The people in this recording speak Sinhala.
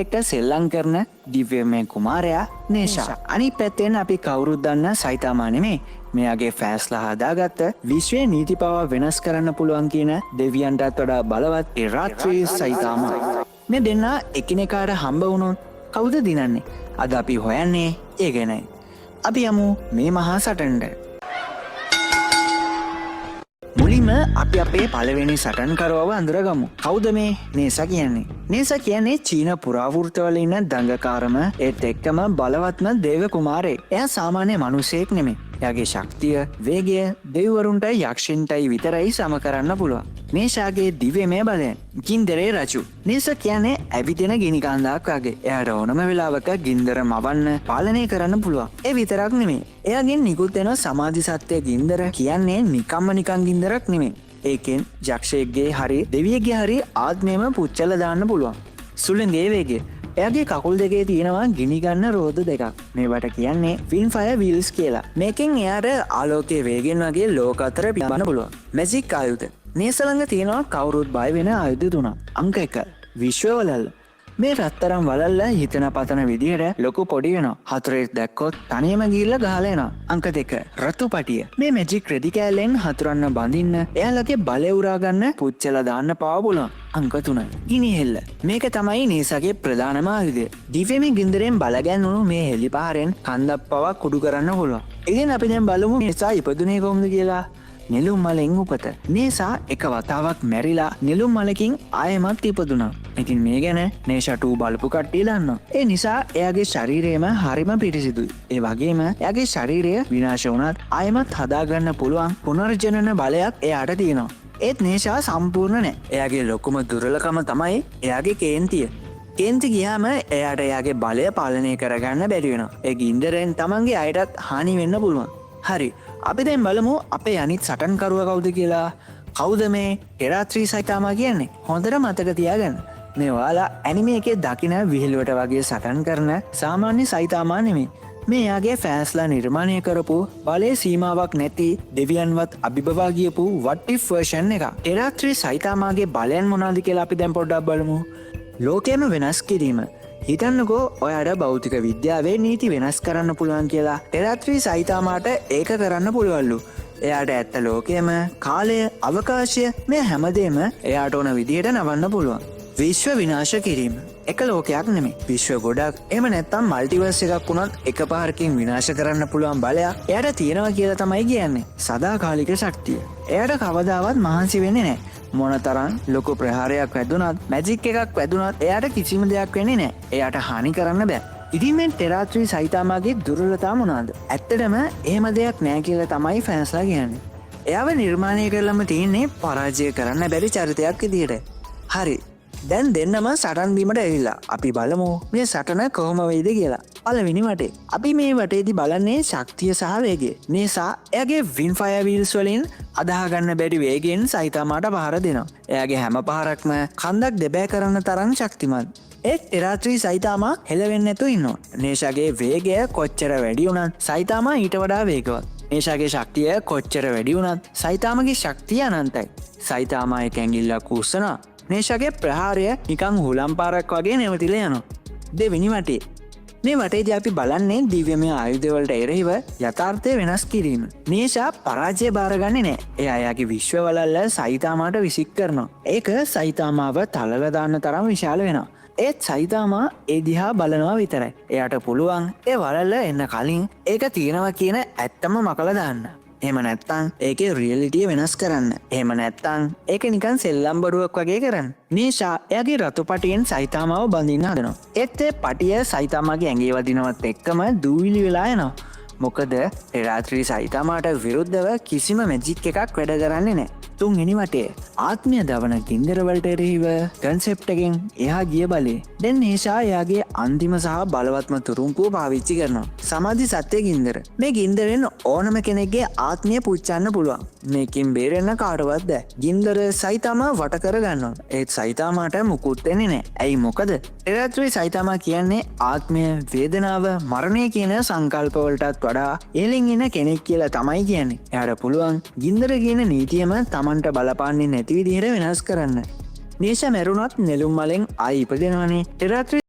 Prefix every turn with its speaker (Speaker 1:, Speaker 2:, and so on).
Speaker 1: එක්ක සෙල්ලම් කරන දිව්‍යමය කුමාරයා නේෂා. අනිත් පැත්තෙන් අපි කවුරුත් දන්න සයිතාමා නෙමේ. මෙයාගේ ෆෑස්ලා හදාගත්ත විශ්වයේ නීති පවා වෙනස් කරන්න පුළුවන් කියන දෙවියන්ටත් වඩා බලවත් ඒ රාත්‍රී සයිතාමා. මේ දෙන්න එකිනෙකාට හම්බ වුණොත් කවුද දිනන්නේ? අද අපි හොයන්නේ ඒ ගැනයි. අපි යමු මේ මහා සටනට. මුලින්ම අපි අපේ පළවෙනි සටන්කරුවව අඳුරගමු. කවුද මේ නේසා කියන්නේ? නේසා කියන්නේ චීන පුරාවෘත්තවල ඉන්න දඟකාරම ඒත් එක්කම බලවත්ම දේව කුමාරයෙක්. එයා සාමාන්‍ය මිනිසෙක් නෙමෙයි. එයාගේ ශක්තිය, වේගය දෙවිවරුන්ටයි යක්ෂයන්ටයි විතරයි සම කරන්න පුළුවන්. නේෂාගේ දිව්‍යමය බලය ගින්දරේ රජු. නේසා කියන්නේ ඇවිදින ගිනි කන්දක් වගේ. එයාට ඕනම වෙලාවක ගින්දර මවන්න, පාලනය කරන්න පුළුවන්. ඒ විතරක් නෙමෙයි. එයාගෙන් නිකුත් වෙන සමාධි සත්‍ය ගින්දර කියන්නේ නිකම්ම නිකන් ගින්දරක් නෙමෙයි. ඒකෙන් යක්ෂයෙක්ගේ හරි දෙවියෙක්ගේ හරි ආත්මයම පුච්චලා දාන්න පුළුවන්. සුළඟේ වේගය. එයාගේ කකුල් දෙකේ තියෙනවා ගිනි ගන්න රෝද දෙකක්. මේවට කියන්නේ ෆින්ෆයර් වීල්ස් කියලා. මේකෙන් එයාට ආලෝකයේ වේගෙන් වගේ ලෝක අතර පිඹන්න පුළුවන්. මැජික් ආයුධ. නේසා ළඟ තියෙනවා කවුරුත් බය වෙන ආයුධ තුනක්. අංක 1 විශ්ව වලල්ල. මේ රත්තරන් වලල්ල හිතන පතන විදිහට ලොකු පොඩි වෙනවා. හතුරෙක් දැක්කොත් තනියම ගිහිල්ලා ගහලා එනවා. අංක 2 රතු පටිය. මේ මැජික් රෙදි කෑල්ලෙන් හතුරන්න බඳින්න එයාලගේ බලය උරා ගන්න පුච්චලා දාන්න පාව පුළුවන්. අංක 3 ගිනි හෙල්ල. මේක තමයි නේසාගේ ප්‍රධානම ආයුධය. දිව්‍යමය ගින්දරෙන් බලගැන්වුණු මේ හෙලිපාරෙන් කන්දක් පවා කුඩු කරන්න පුළුවන්. ඉතින් අපි දැන් බලමු නේසා ඉපදුනේ කොහොමද කියලා. නෙළුම් මලෙන් උපත. නේසා එක වතාවක් මැරිලා නෙළුම් මලකින් ආයෙමත් ඉපදුනා. ඉතින් මේ ගැන නේෂාටු බලපු කට්ටිය දන්නවා. ඒ නිසා එයාගේ ශරීරයම හරිම පිරිසිදුයි. ඒ වගේම එයාගේ ශරීරය විනාශ වුණත් ආයෙමත් හදාගන්න පුළුවන් පුනර්ජනන බලයක් එයාට තියෙනවා. ඒත් නේෂා සම්පූර්ණ නෑ. එයාගේ ලොකුම දුර්වලකම තමයි එයාගේ කේන්තිය. කේන්ති ගියාම එයාට එයාගේ බලය පාලනය කරගන්න බැරි වෙනවා. ඒ ගින්දරෙන් තමන්ගේ අයටත් හානි වෙන්න පුළුවන්. හරි. අපි දැන් බලමු අපේ අනිත් සටන්කරුවා කවුද කියලා. කවුද මේ ටෙරාත්‍රී සයිතාමා කියන්නේ? හොඳට මතක තියාගන්න. මේ ඔයාලා ඇනිමේ එකේ දකින විහිළුවට වගේ සටන් කරන සාමාන්‍ය සයිතාමා නෙමෙයි. මේ යාගේ ෆෑන්ස්ලා නිර්මාණය කරපු බලයේ සීමාවක් නැති දෙවියන්වත් අභිබවා ගියපු what if version එක. ටෙරාත්‍රී සයිතාමාගේ බලයන් මොනවද කියලා අපි දැන් පොඩ්ඩක් බලමු. ලෝකයම වෙනස් කිරීම. හිතන්නකෝ ඔයාට භෞතික විද්‍යාවේ නීති වෙනස් කරන්න පුළුවන් කියලා. ටෙරාත්‍රී සයිතාමාට ඒක කරන්න පුළුවන්ලු. එයාට ඇත්ත ලෝකයම, කාලය, අවකාශය මේ හැමදේම එයාට ඕන විදිහට නවන්න පුළුවන්. විශ්ව විනාශ කිරීම. එක ලෝකයක් නෙමෙයි. විශ්ව ගොඩක්. එහෙම නැත්නම් මල්ටිවර්ස් එකක් වුණත් එකපාරකින් විනාශ කරන්න පුළුවන් බලයක් එයාට තියෙනවා කියලා තමයි කියන්නේ. සදාකාලික ශක්තිය. එයාට කවදාවත් මහන්සි වෙන්නේ නැහැ. මොනතරම් ලොකු ප්‍රහාරයක් වැදුනත් මැජික් එකක් වැදුනත් එයාට කිසිම දෙයක් වෙන්නේ නැහැ. එයාට හානි කරන්න බෑ. ඉතින් මේ ටෙරාත්‍රී සයිතාමාගේ දුර්වලතා මොනවාද? ඇත්තටම එහෙම දෙයක් නැහැ කියලා තමයි ෆෑන්ස්ලා කියන්නේ. එයාව නිර්මාණය කරලම තියෙන්නේ පරාජය කරන්න බැරි චරිතයක් විදියට. හරි. දැන් දෙන්නම සටන් බීමට ඇවිල්ලා. අපි බලමු මේ සටන කොහොම වෙයිද කියලා. පළවෙනි වටේ. අපි මේ වටේදී බලන්නේ ශක්තිය සහ වේගය. නේසා එයාගේ ෆින්ෆයර් වීල්ස් වලින් අදාහ ගන්න බැරි වේගෙන් සයිතාමාට පහර දෙනවා. එයාගේ හැම පහරක්ම කන්දක් දෙබෑ කරන තරම් ශක්තිමත්. ඒත් ටෙරාත්‍රී සයිතාමා හෙලවෙන්නේ නැතුව ඉන්නවා. නේෂාගේ වේගය කොච්චර වැඩි වුණත් සයිතාමා ඊට වඩා වේගවත්. නේෂාගේ ශක්තිය කොච්චර වැඩි වුණත් සයිතාමගේ ශක්තිය අනන්තයි. සයිතාමා එක ඇඟිල්ලක් උස්සනවා. නේෂාගේ ප්‍රහාරය නිකං හුලම් පාරක් වගේ නැවතිලා යනවා. දෙවෙනි වටේ. මේ වටේදී අපි බලන්නේ දිව්‍යමය ආයුධවලට එරෙහිව යථාර්ථය වෙනස් කිරීම. නේෂා පරාජය බාරගන්නේ නැහැ. එයා එයාගේ විශ්ව වලල්ල සයිතාමාට විසික් කරනවා. ඒක සයිතාමාව තලලා දාන්න තරම් විශාල වෙනවා. ඒත් සයිතාමා ඒ දිහා බලනවා විතරයි. එයාට පුළුවන් ඒ වලල්ල එන්න කලින් ඒක තියෙනවා කියන ඇත්තම මකලා දාන්න. එහෙම නැත්තං ඒකේ රියලිටිය වෙනස් කරන්න. එහෙම නැත්තං ඒක නිකන් සෙල්ලම් බඩුවක් වගේ කරන්න. නේෂා එයාගේ රතු පටියෙන් සයිතාමාව බඳින්න හදනවා. ඒත් ඒ පටිය සයිතාමාගේ ඇඟේ වදිනවත් එක්කම දූවිලි වෙලා යනවා. මොකද ටෙරාත්‍රී සයිතාමාට විරුද්ධව කිසිම මැජික් එකක් වැඩ කරන්නේ නැහැ. තුන්වෙනි වටේ. ආත්මය දවන ගින්දරවලට එරෙහිව කන්සෙප්ට් එකෙන් එහා ගිය බලේ. දැන් නේෂා එයාගේ අන්තිම සහ බලවත්ම තුරුම්පුව පාවිච්චි කරනවා. සමාධි සත්‍ය ගින්දර. මේ ගින්දරෙන් ඕනම කෙනෙක්ගේ ආත්මය පුච්චන්න පුළුවන්. මේකින් බේරෙන්න කාටවත් බෑ. ගින්දර සයිතාමා වට කරගන්නවා. ඒත් සයිතාමාට මුකුත් වෙන්නේ නැහැ. ඇයි මොකද? ටෙරාත්‍රී සයිතාමා කියන්නේ ආත්මය, වේදනාව, මරණය කියන සංකල්පවලටත් වඩා එලින් ඉන්න කෙනෙක් කියලා තමයි කියන්නේ. එයාට පුළුවන් ගින්දර කියන නීතියම තමන්ට බලපාන්නේ නැති විදිහට වෙනස් කරන්න. නේෂා මැරුණත් නෙළුම් මලෙන් ආයි ඉපදෙනවනේ. ටෙරාත්‍රී